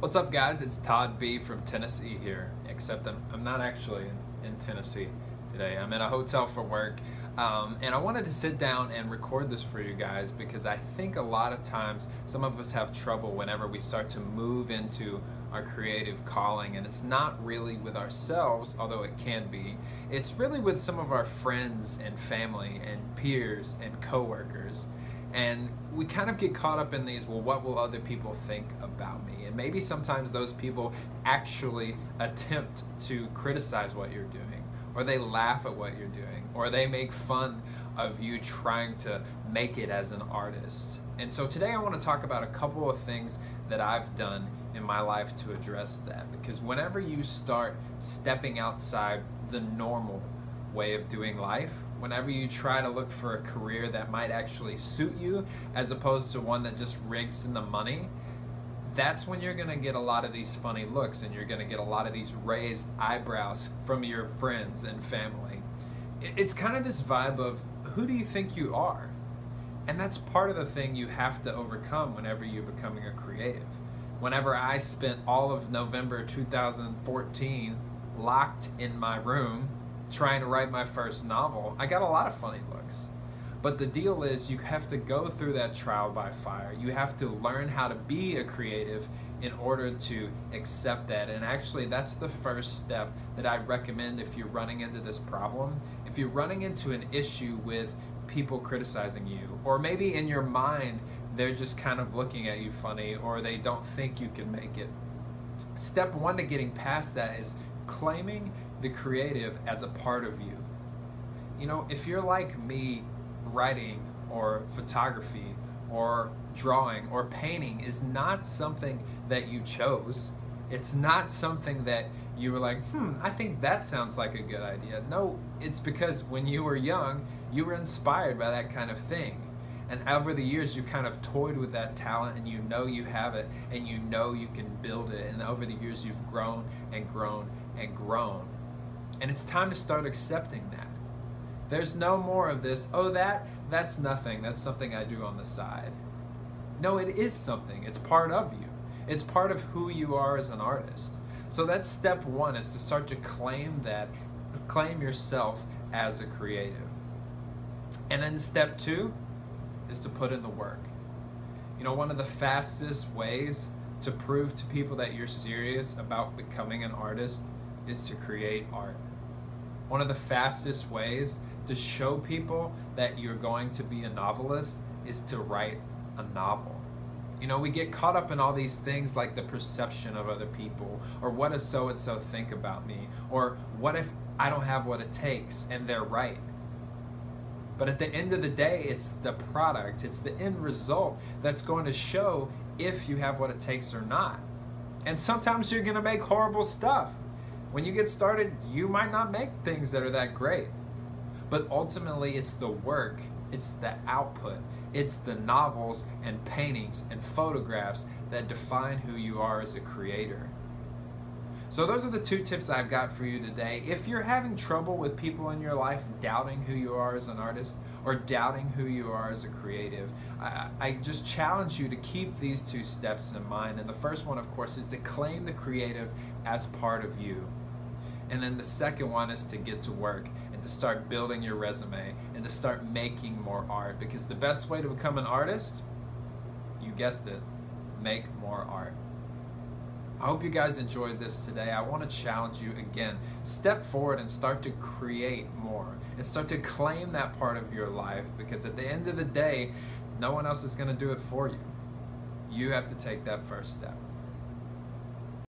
What's up, guys? It's Todd B from Tennessee here, except I'm not actually in Tennessee today. I'm in a hotel for work, and I wanted to sit down and record this for you guys because I think a lot of times some of us have trouble whenever we start to move into our creative calling, and it's not really with ourselves, although it can be. It's really with some of our friends and family and peers and coworkers. And we kind of get caught up in these, well, what will other people think about me? And maybe sometimes those people actually attempt to criticize what you're doing, or they laugh at what you're doing, or they make fun of you trying to make it as an artist. And so today I want to talk about a couple of things that I've done in my life to address that. Because whenever you start stepping outside the normal way of doing life, whenever you try to look for a career that might actually suit you as opposed to one that just rigs in the money, that's when you're gonna get a lot of these funny looks and you're gonna get a lot of these raised eyebrows from your friends and family. It's kind of this vibe of, who do you think you are? And that's part of the thing you have to overcome whenever you're becoming a creative. Whenever I spent all of November 2014 locked in my room trying to write my first novel, I got a lot of funny looks. But the deal is, you have to go through that trial by fire. You have to learn how to be a creative in order to accept that. And actually, that's the first step that I'd recommend if you're running into this problem. If you're running into an issue with people criticizing you, or maybe in your mind, they're just kind of looking at you funny, or they don't think you can make it. Step one to getting past that is claiming the creative as a part of you. You know, if you're like me, writing or photography or drawing or painting is not something that you chose. It's not something that you were like, I think that sounds like a good idea. No, it's because when you were young, you were inspired by that kind of thing. And over the years, you kind of toyed with that talent, and you know you have it, and you know you can build it. And over the years, you've grown and grown and grown. And it's time to start accepting that. There's no more of this, oh, that's nothing. That's something I do on the side. No, it is something. It's part of you. It's part of who you are as an artist. So that's step one, is to start to claim that, claim yourself as a creative. And then step two is to put in the work. You know, one of the fastest ways to prove to people that you're serious about becoming an artist is to create art. One of the fastest ways to show people that you're going to be a novelist is to write a novel. You know, we get caught up in all these things like the perception of other people, or what does so-and-so think about me, or what if I don't have what it takes and they're right. But at the end of the day, it's the product, it's the end result that's going to show if you have what it takes or not. And sometimes you're gonna make horrible stuff. When you get started, you might not make things that are that great. But ultimately, it's the work, it's the output, it's the novels and paintings and photographs that define who you are as a creator. So those are the two tips I've got for you today. If you're having trouble with people in your life doubting who you are as an artist, or doubting who you are as a creative, I just challenge you to keep these two steps in mind. And the first one, of course, is to claim the creative as part of you. And then the second one is to get to work and to start building your resume and to start making more art. Because the best way to become an artist, you guessed it, make more art. I hope you guys enjoyed this today. I want to challenge you again. Step forward and start to create more. And start to claim that part of your life, because at the end of the day, no one else is going to do it for you. You have to take that first step.